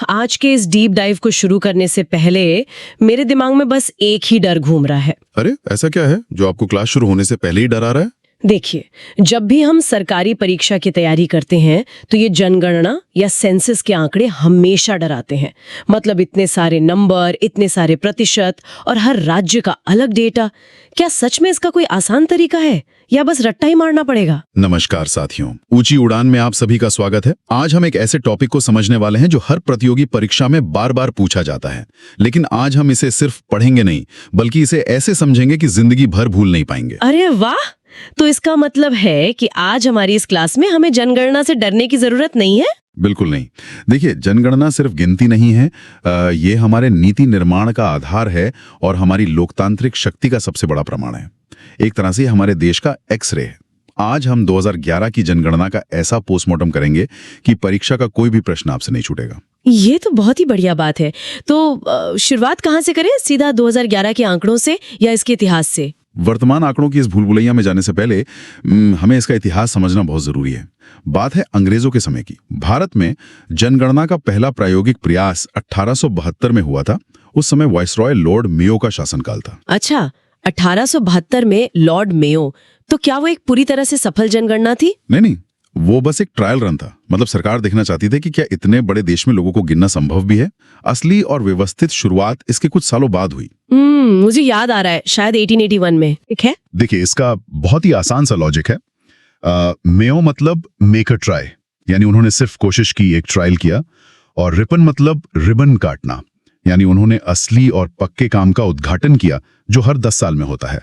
आज के इस डीप डाइव को शुरू करने से पहले मेरे दिमाग में बस एक ही डर घूम रहा है। अरे ऐसा क्या है जो आपको क्लास शुरू होने से पहले ही डरा रहा है? देखिए, जब भी हम सरकारी परीक्षा की तैयारी करते हैं तो ये जनगणना या सेंसस के आंकड़े हमेशा डराते हैं। मतलब इतने सारे नंबर, इतने सारे प्रतिशत और हर राज्य का अलग डेटा। क्या सच में इसका कोई आसान तरीका है या बस रट्टा ही मारना पड़ेगा? नमस्कार साथियों, ऊंची उड़ान में आप सभी का स्वागत है। आज हम एक ऐसे टॉपिक को समझने वाले हैं जो हर प्रतियोगी परीक्षा में बार बार पूछा जाता है। लेकिन आज हम इसे सिर्फ पढ़ेंगे नहीं, बल्कि इसे ऐसे समझेंगे कि जिंदगी भर भूल नहीं पाएंगे। अरे वाह! तो इसका मतलब है कि आज हमारी इस क्लास में हमें जनगणना से डरने की जरूरत नहीं है? बिल्कुल नहीं। देखिए, जनगणना सिर्फ गिनती नहीं है, ये हमारे नीति निर्माण का आधार है और हमारी लोकतांत्रिक शक्ति का सबसे बड़ा प्रमाण है। एक तरह से हमारे देश का एक्सरे है। आज हम 2011 की जनगणना का ऐसा पोस्टमार्टम करेंगे कि परीक्षा का कोई भी प्रश्न आपसे नहीं छूटेगा। ये तो बहुत ही बढ़िया बात है। तो शुरुआत कहाँ से करें? सीधा 2011 के आंकड़ों से या इसके इतिहास से? वर्तमान आंकड़ों की इस भूलभुलैया में जाने से पहले हमें इसका इतिहास समझना बहुत जरूरी है। बात है अंग्रेजों के समय की। भारत में जनगणना का पहला प्रायोगिक प्रयास 1872 में हुआ था। उस समय वाइसरॉय लॉर्ड मेयो का शासनकाल था। अच्छा, 1872 में लॉर्ड मेयो। तो क्या वो एक पूरी तरह से सफल जनगणना थी? नहीं, वो बस एक ट्रायल रन था। मतलब सरकार देखना चाहती थी कि क्या इतने बड़े देश में लोगों को गिनना संभव भी है। असली और व्यवस्थित शुरुआत इसके कुछ सालों बाद हुई। मुझे याद आ रहा है, शायद 1881 में। ठीक है, देखिए, इसका बहुत ही आसान सा लॉजिक है। मेयो मतलब मेक अ ट्राई, यानी उन्होंने सिर्फ कोशिश की, एक ट्रायल किया। और रिपन मतलब रिबन काटना, यानी उन्होंने असली और पक्के काम का उद्घाटन किया, जो हर 10 साल में होता है।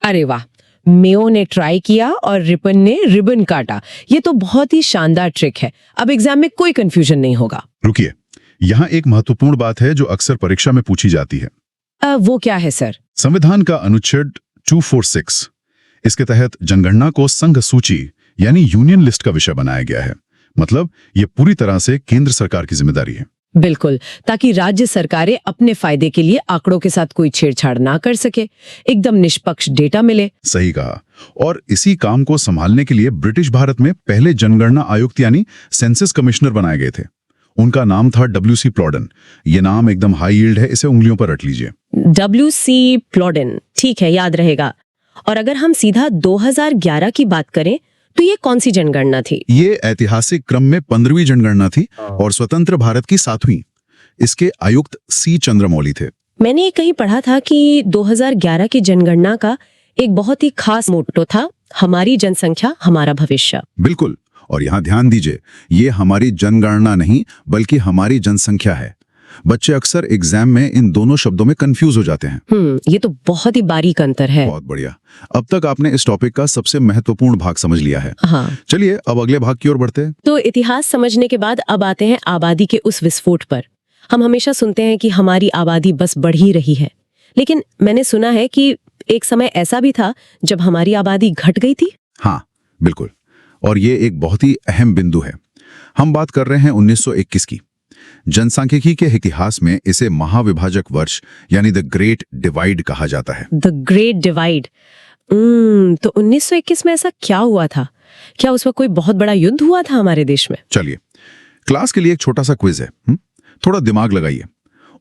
अरे वाह! मेयो ने ट्राई किया और रिपन ने रिबन काटा। ये तो बहुत ही शानदार ट्रिक है। अब एग्जाम में कोई कंफ्यूजन नहीं होगा। रुकिए, यहाँ एक महत्वपूर्ण बात है जो अक्सर परीक्षा में पूछी जाती है। वो क्या है सर? संविधान का अनुच्छेद 246, इसके तहत जनगणना को संघ सूची यानी यूनियन लिस्ट का विषय बनाया गया है। मतलब ये पूरी तरह से केंद्र सरकार की जिम्मेदारी है। बिल्कुल, ताकि राज्य सरकारें अपने फायदे के लिए आंकड़ों के साथ कोई छेड़छाड़ ना कर सके, एकदम निष्पक्ष डेटा मिले। सही कहा। और इसी काम को संभालने के लिए ब्रिटिश भारत में पहले जनगणना आयुक्त यानी सेंसस कमिश्नर बनाए गए थे। उनका नाम था W.C. प्लॉडेन। ये नाम एकदम हाई यील्ड है, इसे उंगलियों पर रट लीजिए। W.C. प्लॉडेन, ठीक है, याद रहेगा। और अगर हम सीधा 2011 की बात करें तो ये कौन सी जनगणना थी? ये ऐतिहासिक क्रम में 15वीं जनगणना थी और स्वतंत्र भारत की 7वीं। इसके आयुक्त C. चंद्रमौली थे। मैंने कहीं पढ़ा था कि 2011 की जनगणना का एक बहुत ही खास मोटो था, हमारी जनसंख्या हमारा भविष्य। बिल्कुल। और यहाँ ध्यान दीजिए, ये हमारी जनगणना नहीं बल्कि हमारी जनसंख्या है। बच्चे अक्सर एग्जाम में इन दोनों शब्दों में कंफ्यूज हो जाते हैं। ये तो बहुत ही बारीक अंतर है। बहुत बढ़िया। अब तक आपने इस टॉपिक का सबसे महत्वपूर्ण भाग समझ लिया है। हाँ। चलिए अब अगले भाग की ओर बढ़ते हैं। तो इतिहास समझने के बाद अब आते हैं आबादी के उस विस्फोट पर। हम हमेशा सुनते हैं कि हमारी आबादी बस बढ़ ही रही है, लेकिन मैंने सुना है कि एक समय ऐसा भी था जब हमारी आबादी घट गई थी। हाँ, बिल्कुल। और ये एक बहुत ही अहम बिंदु है। हम बात कर रहे हैं 1921 की। जनसांख्यिकी के इतिहास में इसे महाविभाजक वर्ष यानी द ग्रेट डिवाइड कहा जाता है। The great divide. तो 1921 में ऐसा क्या हुआ था? क्या उस वक्त कोई बहुत बड़ा युद्ध हुआ था हमारे देश में? चलिए, क्लास के लिए एक छोटा सा क्विज है। थोड़ा दिमाग लगाइए।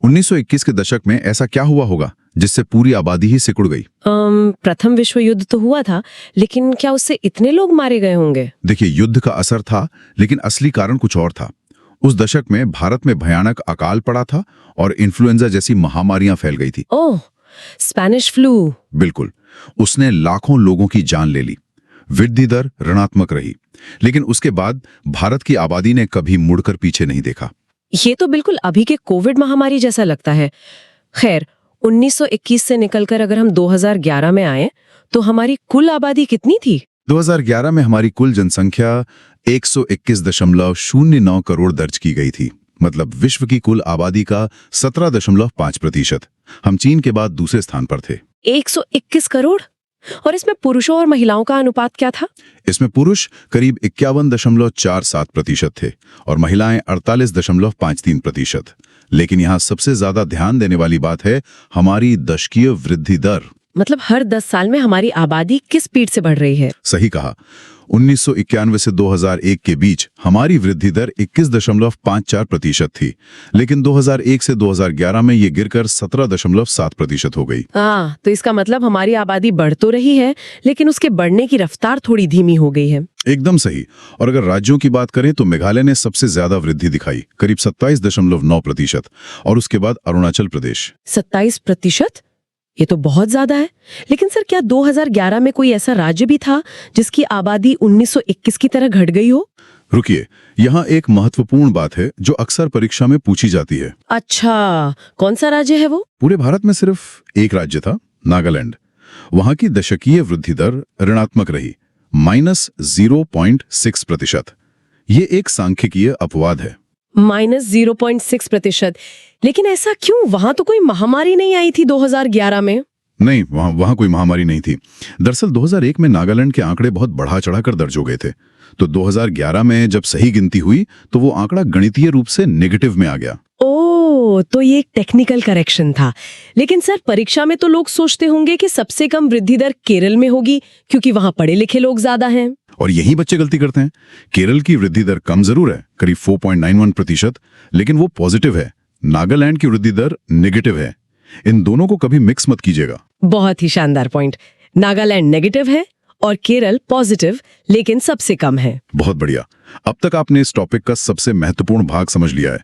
1921 के दशक में ऐसा क्या हुआ होगा जिससे पूरी आबादी ही सिकुड़ गई? प्रथम विश्व युद्ध तो हुआ था, लेकिन क्या उससे इतने लोग मारे गए होंगे? देखिए, युद्ध का असर था, लेकिन असली कारण कुछ और था। उस दशक में भारत में भयानक अकाल पड़ा था और इन्फ्लुएंजा जैसी महामारियां फैल गई थी। ओह, स्पेनिश फ्लू। बिल्कुल। उसने लाखों लोगों की जान ले ली। वृद्धि दर ऋणात्मक रही, लेकिन उसके बाद भारत की आबादी ने कभी मुड़कर पीछे नहीं देखा। ये तो बिल्कुल अभी के कोविड महामारी जैसा लगता है। खैर, 1921 से निकलकर अगर हम 2011 में आए तो हमारी कुल आबादी कितनी थी? 2011 में हमारी कुल जनसंख्या 121.09 करोड़ दर्ज की गई थी। मतलब विश्व की कुल आबादी का 17.5%। हम चीन के बाद दूसरे स्थान पर थे। 121 करोड़? और इसमें पुरुषों और महिलाओं का अनुपात क्या था? इसमें पुरुष करीब 51.47% थे और महिलाएं 48.53%। लेकिन यहाँ सबसे ज्यादा ध्यान देने वाली बात है हमारी दशकीय वृद्धि दर। मतलब हर 10 साल में हमारी आबादी किस स्पीड से बढ़ रही है? सही कहा। 1991 से 2001 के बीच हमारी वृद्धि दर 21.54% थी, लेकिन 2001 से 2011 में ये गिरकर 17.7% हो गई। हाँ, तो इसका मतलब हमारी आबादी बढ़ तो रही है, लेकिन उसके बढ़ने की रफ्तार थोड़ी धीमी हो गई है। एकदम सही। और अगर राज्यों की बात करें तो मेघालय ने सबसे ज्यादा वृद्धि दिखाई, करीब 27.9%, और उसके बाद अरुणाचल प्रदेश। 27%? ये तो बहुत ज्यादा है। लेकिन सर, क्या 2011 में कोई ऐसा राज्य भी था जिसकी आबादी 1921 की तरह घट गई हो? रुकिए, यहाँ एक महत्वपूर्ण बात है जो अक्सर परीक्षा में पूछी जाती है। अच्छा, कौन सा राज्य है वो? पूरे भारत में सिर्फ एक राज्य था, नागालैंड। वहां की दशकीय वृद्धि दर ऋणात्मक रही, -0.6%। ये एक सांख्यिकीय अपवाद है। -0.6%। लेकिन ऐसा क्यों? वहां तो कोई महामारी नहीं आई थी 2011 में। नहीं, वहां कोई महामारी नहीं थी। दरअसल 2001 में नागालैंड के आंकड़े बहुत बढ़ा चढ़ाकर दर्ज हो गए थे, तो 2011 में जब सही गिनती हुई तो वो आंकड़ा गणितीय रूप से नेगेटिव में आ गया। ओह, तो ये एक टेक्निकल करेक्शन था। लेकिन सर, परीक्षा में तो लोग सोचते होंगे कि सबसे कम वृद्धि दर केरल में होगी, क्योंकि वहां पढ़े लिखे लोग ज्यादा हैं। और यही बच्चे गलती करते हैं। केरल की वृद्धि दर कम जरूर है, करीब 4.91%, लेकिन वो पॉजिटिव है। नागालैंड की वृद्धि दर नेगेटिव है। इन दोनों को कभी मिक्स मत कीजिएगा। बहुत ही शानदार पॉइंट। नागालैंड नेगेटिव है और केरल पॉजिटिव, लेकिन सबसे कम है। बहुत बढ़िया। अब तक आपने इस टॉपिक का सबसे महत्वपूर्ण भाग समझ लिया है।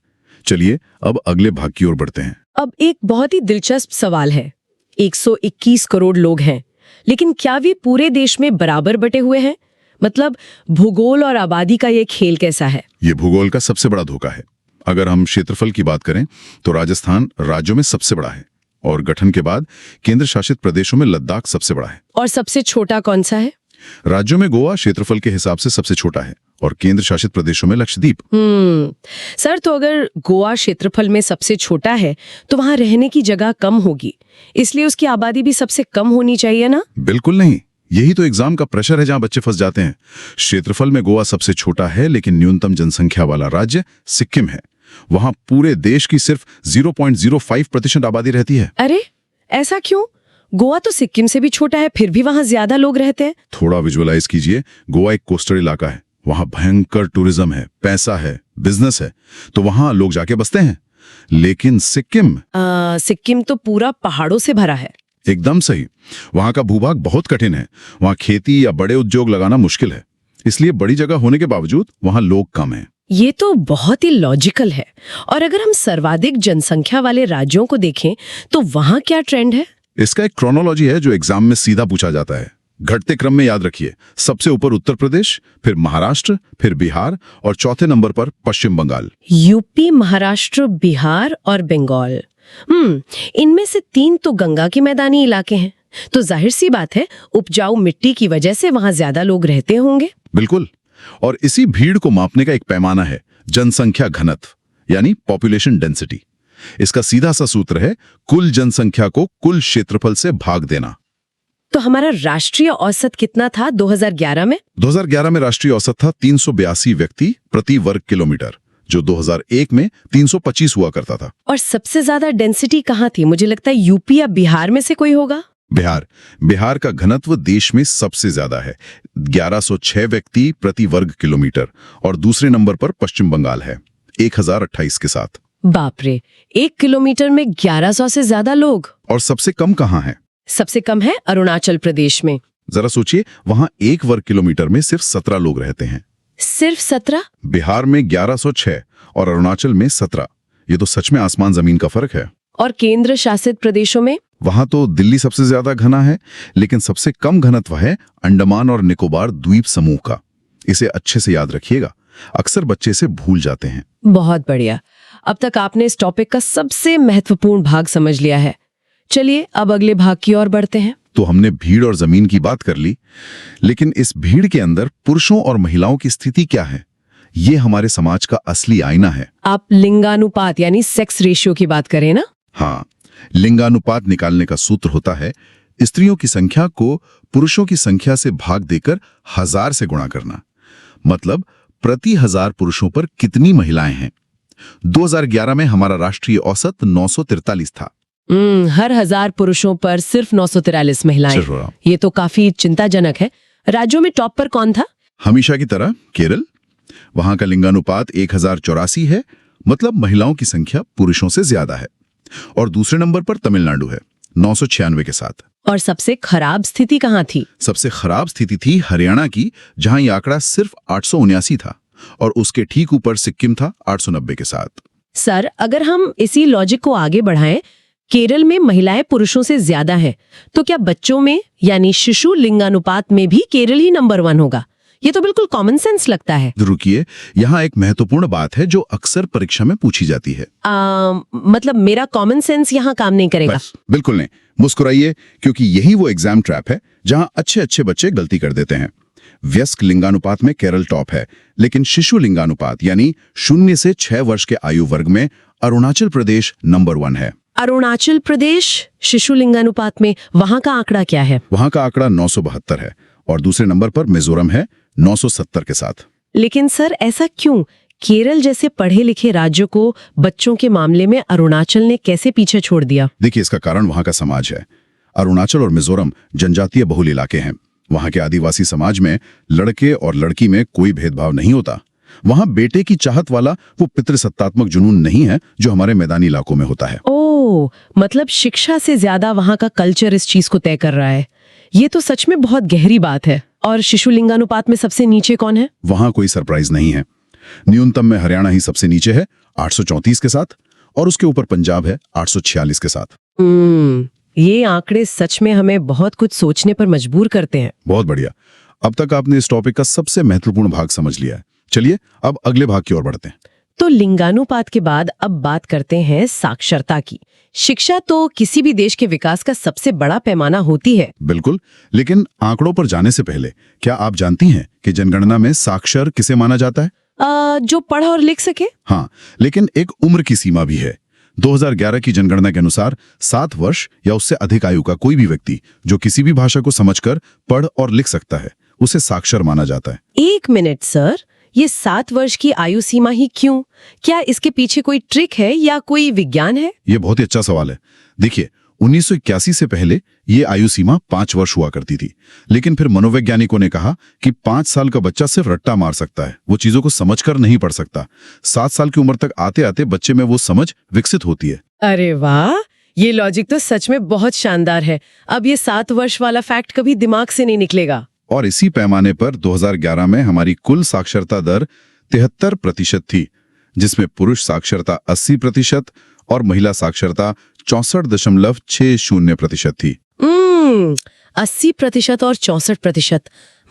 चलिए अब अगले भाग की ओर बढ़ते हैं। अब एक बहुत ही दिलचस्प सवाल है। 121 करोड़ लोग हैं, लेकिन क्या वे पूरे देश में बराबर बटे हुए हैं? मतलब भूगोल और आबादी का ये खेल कैसा है? ये भूगोल का सबसे बड़ा धोखा है। अगर हम क्षेत्रफल की बात करें तो राजस्थान राज्यों में सबसे बड़ा है, और गठन के बाद केंद्र शासित प्रदेशों में लद्दाख सबसे बड़ा है। और सबसे छोटा कौन सा है? राज्यों में गोवा क्षेत्रफल के हिसाब से सबसे छोटा है, और केंद्र शासित प्रदेशों में लक्षद्वीप। सर, तो अगर गोवा क्षेत्रफल में सबसे छोटा है तो वहां रहने की जगह कम होगी, इसलिए उसकी आबादी भी सबसे कम होनी चाहिए ना? बिल्कुल नहीं। यही तो एग्जाम का प्रेशर है जहां बच्चे फंस जाते हैं। क्षेत्रफल में गोवा सबसे छोटा है, लेकिन न्यूनतम जनसंख्या वाला राज्य सिक्किम है। वहां पूरे देश की सिर्फ 0.05% आबादी रहती है। अरे, ऐसा क्यों? गोवा तो सिक्किम से भी छोटा है, फिर भी वहां ज्यादा लोग रहते हैं। थोड़ा विजुअलाइज कीजिए। गोवा एक कोस्टल इलाका है, वहां भयंकर टूरिज्म है, पैसा है, बिजनेस है, तो वहां लोग जाके बसते हैं। लेकिन सिक्किम तो पूरा पहाड़ों से भरा है। एकदम सही। वहां का भूभाग बहुत कठिन है। वहां खेती या बड़े उद्योग लगाना मुश्किल है, इसलिए बड़ी जगह होने के बावजूद वहां लोग कम हैं। ये तो बहुत ही लॉजिकल है। और अगर हम सर्वाधिक जनसंख्या वाले राज्यों को देखें तो वहां क्या ट्रेंड है? इसका एक क्रोनोलॉजी है जो एग्जाम में सीधा पूछा जाता है। घटते क्रम में याद रखिए। सबसे ऊपर उत्तर प्रदेश, फिर महाराष्ट्र, फिर बिहार, और चौथे नंबर पर पश्चिम बंगाल। यूपी, महाराष्ट्र, बिहार और बंगाल। इनमें से 3 तो गंगा के मैदानी इलाके हैं, तो जाहिर सी बात है उपजाऊ मिट्टी की वजह से वहां ज्यादा लोग रहते होंगे। बिल्कुल। और इसी भीड़ को मापने का एक पैमाना है जनसंख्या घनत्व, यानी पॉपुलेशन डेंसिटी। इसका सीधा सा सूत्र है कुल जनसंख्या को कुल क्षेत्रफल से भाग देना। तो हमारा राष्ट्रीय औसत कितना था 2011 में? 2011 में राष्ट्रीय औसत था 382 व्यक्ति प्रति वर्ग किलोमीटर, जो 2001 में 325 हुआ करता था। और सबसे ज्यादा डेंसिटी कहाँ थी? मुझे लगता है यूपी या बिहार में से कोई होगा। बिहार का घनत्व देश में सबसे ज्यादा है, 1106 व्यक्ति प्रति वर्ग किलोमीटर, और दूसरे नंबर पर पश्चिम बंगाल है 1028 के साथ। बाप रे, 1 किलोमीटर में 1100 से ज्यादा लोग। और सबसे कम कहाँ है? सबसे कम है अरुणाचल प्रदेश में। जरा सोचिए, वहां 1 वर्ग किलोमीटर में सिर्फ 17 लोग रहते हैं। सिर्फ 17? बिहार में 1106 और अरुणाचल में 17। ये तो सच में आसमान जमीन का फर्क है। और केंद्र शासित प्रदेशों में? वहां तो दिल्ली सबसे ज्यादा घना है, लेकिन सबसे कम घनत्व है अंडमान और निकोबार द्वीप समूह का। इसे अच्छे से याद रखिएगा, अक्सर बच्चे से भूल जाते हैं। बहुत बढ़िया। अब तक आपने इस टॉपिक का सबसे महत्वपूर्ण भाग समझ लिया है। चलिए अब अगले भाग की ओर बढ़ते हैं। तो हमने भीड़ और जमीन की बात कर ली, लेकिन इस भीड़ के अंदर पुरुषों और महिलाओं की स्थिति क्या है? ये हमारे समाज का असली आईना है। आप लिंगानुपात यानी सेक्स रेशियो की बात करें ना? हाँ, लिंगानुपात निकालने का सूत्र होता है स्त्रियों की संख्या को पुरुषों की संख्या से भाग देकर 1000 से गुणा करना। मतलब प्रति 1000 पुरुषों पर कितनी महिलाएं हैं। 2011 में हमारा राष्ट्रीय औसत 943 था। हर 1000 पुरुषों पर सिर्फ 943 महिलाएं। ये तो काफी चिंताजनक है। राज्यों में टॉप पर कौन था? हमेशा की तरह केरल, वहां का लिंगानुपात 1084 है, मतलब महिलाओं की संख्या पुरुषों से ज्यादा है। और दूसरे नंबर पर तमिलनाडु है 996 के साथ। और सबसे खराब स्थिति कहाँ थी? सबसे खराब स्थिति थी हरियाणा की, जहां ये आंकड़ा सिर्फ 879 था, और उसके ठीक ऊपर सिक्किम था 890 के साथ। सर, अगर हम इसी लॉजिक को आगे बढ़ाएं, केरल में महिलाएं पुरुषों से ज्यादा हैं, तो क्या बच्चों में यानी शिशु लिंगानुपात में भी केरल ही नंबर 1 होगा? ये तो बिल्कुल कॉमन सेंस लगता है। रुकिए, यहाँ एक महत्वपूर्ण बात है जो अक्सर परीक्षा में पूछी जाती है। मतलब मेरा कॉमन सेंस यहाँ काम नहीं करेगा? बस, बिल्कुल नहीं। मुस्कुराइए, क्योंकि यही वो एग्जाम ट्रैप है जहां अच्छे अच्छे बच्चे गलती कर देते हैं। वयस्क लिंगानुपात में केरल टॉप है, लेकिन शिशु लिंगानुपात यानी 0 से 6 वर्ष के आयु वर्ग में अरुणाचल प्रदेश नंबर 1 है। अरुणाचल प्रदेश शिशु लिंगानुपात में वहां का आंकड़ा क्या है? वहां का आंकड़ा 972 है, और दूसरे नंबर पर मिजोरम है 970 के साथ। लेकिन सर, ऐसा क्यों? केरल जैसे पढ़े लिखे राज्यों को बच्चों के मामले में अरुणाचल ने कैसे पीछे छोड़ दिया? देखिए, इसका कारण वहां का समाज है। अरुणाचल और मिजोरम जनजातीय बहुल इलाके हैं। वहां के आदिवासी समाज में लड़के और लड़की में कोई भेदभाव नहीं होता। वहां बेटे की चाहत वाला वो पितृसत्तात्मक जुनून नहीं है जो हमारे मैदानी इलाकों में होता है। ओह, मतलब शिक्षा से ज्यादा वहां का कल्चर इस चीज को तय कर रहा है। ये तो सच में बहुत गहरी बात है। और शिशु लिंगानुपात में सबसे नीचे कौन है? वहां कोई सरप्राइज नहीं है। न्यूनतम में हरियाणा ही सबसे नीचे है 834 के साथ, और उसके ऊपर पंजाब है 846 के साथ। ये आंकड़े सच में हमें बहुत कुछ सोचने पर मजबूर करते हैं। बहुत बढ़िया। अब तक आपने इस टॉपिक का सबसे महत्वपूर्ण भाग समझ लिया है। चलिए अब अगले भाग की ओर बढ़ते हैं। तो लिंगानुपात के बाद अब बात करते हैं साक्षरता की। शिक्षा तो किसी भी देश के विकास का सबसे बड़ा पैमाना होती है। बिल्कुल, लेकिन आंकड़ों पर जाने से पहले क्या आप जानती हैं कि जनगणना में साक्षर किसे माना जाता है? जो पढ़ और लिख सके। हाँ, लेकिन एक उम्र की सीमा भी है। 2011 की जनगणना के अनुसार 7 वर्ष या उससे अधिक आयु का कोई भी व्यक्ति जो किसी भी भाषा को समझकर पढ़ और लिख सकता है, उसे साक्षर माना जाता है। 1 मिनट सर, ये 7 वर्ष की आयु सीमा ही क्यों? क्या इसके पीछे कोई ट्रिक है या कोई विज्ञान है? ये बहुत ही अच्छा सवाल है। देखिए, 1981 से पहले ये आयु सीमा 5 वर्ष हुआ करती थी, लेकिन फिर मनोवैज्ञानिकों ने कहा कि 5 साल का बच्चा सिर्फ रट्टा मार सकता है, वो चीजों को समझकर नहीं पढ़ सकता। 7 साल की उम्र तक आते आते बच्चे में वो समझ विकसित होती है। अरे वाह, ये लॉजिक तो सच में बहुत शानदार है। अब ये 7 वर्ष वाला फैक्ट कभी दिमाग से नहीं निकलेगा। और इसी पैमाने पर 2011 में हमारी कुल साक्षरता दर 73% थी, जिसमें पुरुष साक्षरता 80% और महिला साक्षरता 64.60% थी। 80% और 64%,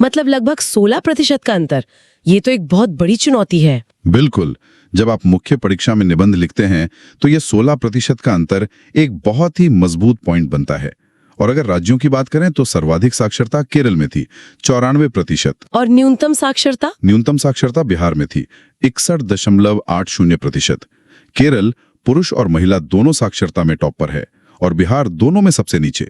मतलब लगभग 16% का अंतर। ये तो एक बहुत बड़ी चुनौती है। बिल्कुल। जब आप मुख्य परीक्षा में निबंध लिखते हैं तो ये 16% का अंतर एक बहुत ही मजबूत पॉइंट बनता है। और अगर राज्यों की बात करें तो सर्वाधिक साक्षरता केरल में थी 94%। और न्यूनतम साक्षरता? न्यूनतम साक्षरता बिहार में थी 61.80%। केरल पुरुष और महिला दोनों साक्षरता में टॉप पर है, और बिहार दोनों में सबसे नीचे।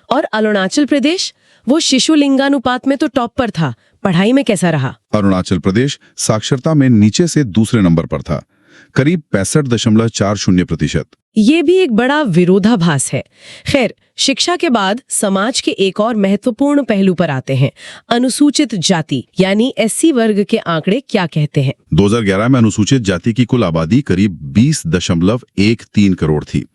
और अरुणाचल प्रदेश, वो शिशु लिंगानुपात में तो टॉप पर था, पढ़ाई में कैसा रहा? अरुणाचल प्रदेश साक्षरता में नीचे से दूसरे नंबर पर था, करीब 65.40%। ये भी एक बड़ा विरोधाभास है। खैर, शिक्षा के बाद समाज के एक और महत्वपूर्ण पहलू पर आते हैं। अनुसूचित जाति यानी SC वर्ग के आंकड़े क्या कहते हैं? 2011 में अनुसूचित जाति की कुल आबादी करीब 20.13 करोड़ थी,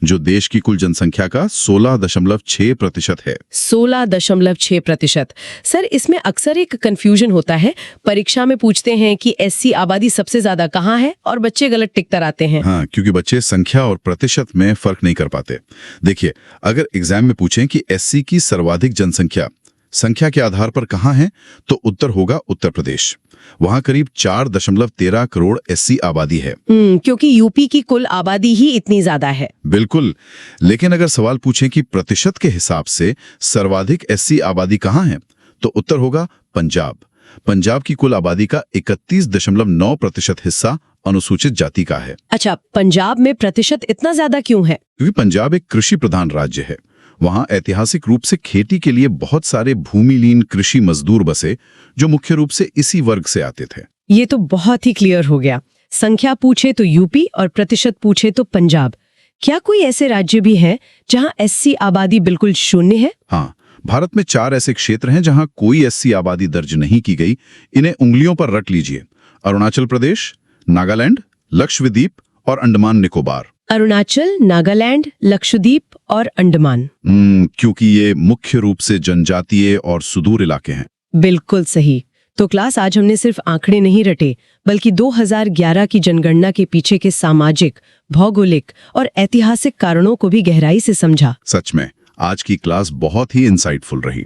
जो देश की कुल जनसंख्या का 16.6% है। 16.6%। सर, इसमें अक्सर एक कंफ्यूजन होता है। परीक्षा में पूछते हैं कि SC आबादी सबसे ज्यादा कहाँ है, और बच्चे गलत टिक कराते हैं। हाँ, क्योंकि बच्चे संख्या और प्रतिशत में फर्क नहीं कर पाते। देखिए, अगर एग्जाम में पूछें कि SC की सर्वाधिक जनसंख्या संख्या के आधार पर कहाँ है, तो उत्तर होगा उत्तर प्रदेश। वहां करीब 4.13 करोड़ SC आबादी है। क्योंकि यूपी की कुल आबादी ही इतनी ज्यादा है। बिल्कुल, लेकिन अगर सवाल पूछें कि प्रतिशत के हिसाब से सर्वाधिक SC आबादी कहाँ है, तो उत्तर होगा पंजाब। पंजाब की कुल आबादी का 31.9% हिस्सा अनुसूचित जाति का है। अच्छा, पंजाब में प्रतिशत इतना ज्यादा क्यों है? क्योंकि पंजाब एक कृषि प्रधान राज्य है। वहां ऐतिहासिक रूप से खेती के लिए बहुत सारे भूमिलीन कृषि मजदूर बसे, जो मुख्य रूप से इसी वर्ग से आते थे। ये तो बहुत ही क्लियर हो गया। संख्या पूछे तो यूपी और प्रतिशत पूछे तो पंजाब। क्या कोई ऐसे राज्य भी हैं जहां SC आबादी बिल्कुल शून्य है? हाँ, भारत में 4 ऐसे क्षेत्र हैं जहां कोई एससी आबादी दर्ज नहीं की गई। इन्हें उंगलियों पर रट लीजिए। अरुणाचल प्रदेश, नागालैंड, लक्षद्वीप और अंडमान निकोबार। अरुणाचल, नागालैंड, लक्षद्वीप और अंडमान। क्योंकि ये मुख्य रूप से जनजातीय और सुदूर इलाके हैं। बिल्कुल सही। तो क्लास, आज हमने सिर्फ आंकड़े नहीं रटे, बल्कि 2011 की जनगणना के पीछे के सामाजिक, भौगोलिक और ऐतिहासिक कारणों को भी गहराई से समझा। सच में आज की क्लास बहुत ही इंसाइटफुल रही।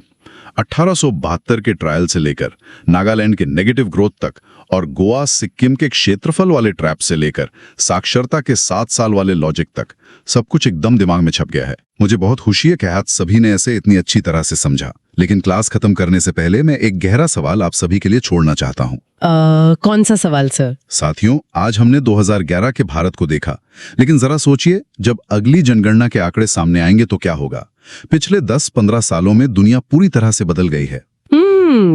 1872 के ट्रायल से लेकर नागालैंड के नेगेटिव ग्रोथ तक और गोवा सिक्किम के क्षेत्रफल वाले ट्रैप से लेकर साक्षरता के 7 साल वाले लॉजिक तक सब कुछ एकदम दिमाग में छप गया है। मुझे बहुत खुशी है कि आज सभी ने ऐसे इतनी अच्छी तरह से समझा। लेकिन क्लास खत्म करने से पहले मैं एक गहरा सवाल आप सभी के लिए छोड़ना चाहता हूँ। कौन सा सवाल सर? साथियों, आज हमने 2011 के भारत को देखा, लेकिन जरा सोचिए, जब अगली जनगणना के आंकड़े सामने आएंगे तो क्या होगा? पिछले 10-15 सालों में दुनिया पूरी तरह से बदल गई है।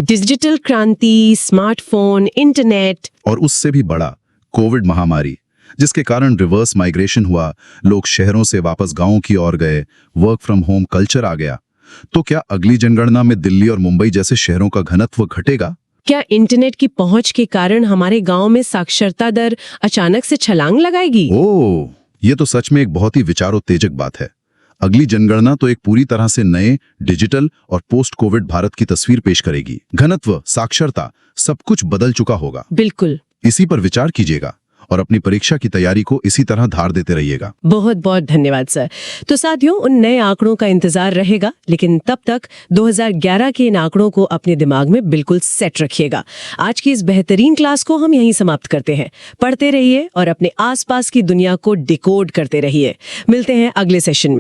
डिजिटल क्रांति, स्मार्टफोन, इंटरनेट और उससे भी बड़ा कोविड महामारी, जिसके कारण रिवर्स माइग्रेशन हुआ, लोग शहरों से वापस गांवों की ओर गए, वर्क फ्रॉम होम कल्चर आ गया। तो क्या अगली जनगणना में दिल्ली और मुंबई जैसे शहरों का घनत्व घटेगा? क्या इंटरनेट की पहुंच के कारण हमारे गांव में साक्षरता दर अचानक से छलांग लगाएगी? ओह, ये तो सच में एक बहुत ही विचारोत्तेजक बात है। अगली जनगणना तो एक पूरी तरह से नए डिजिटल और पोस्ट कोविड भारत की तस्वीर पेश करेगी। घनत्व, साक्षरता, सब कुछ बदल चुका होगा। बिल्कुल। इसी पर विचार कीजिएगा और अपनी परीक्षा की तैयारी को इसी तरह धार देते रहिएगा। बहुत बहुत धन्यवाद सर। तो साथियों, उन नए आंकड़ों का इंतजार रहेगा, लेकिन तब तक 2011 के इन आंकड़ों को अपने दिमाग में बिल्कुल सेट रखिएगा। आज की इस बेहतरीन क्लास को हम यहीं समाप्त करते हैं। पढ़ते रहिए और अपने आसपास की दुनिया को डिकोड करते रहिए। मिलते हैं अगले सेशन में।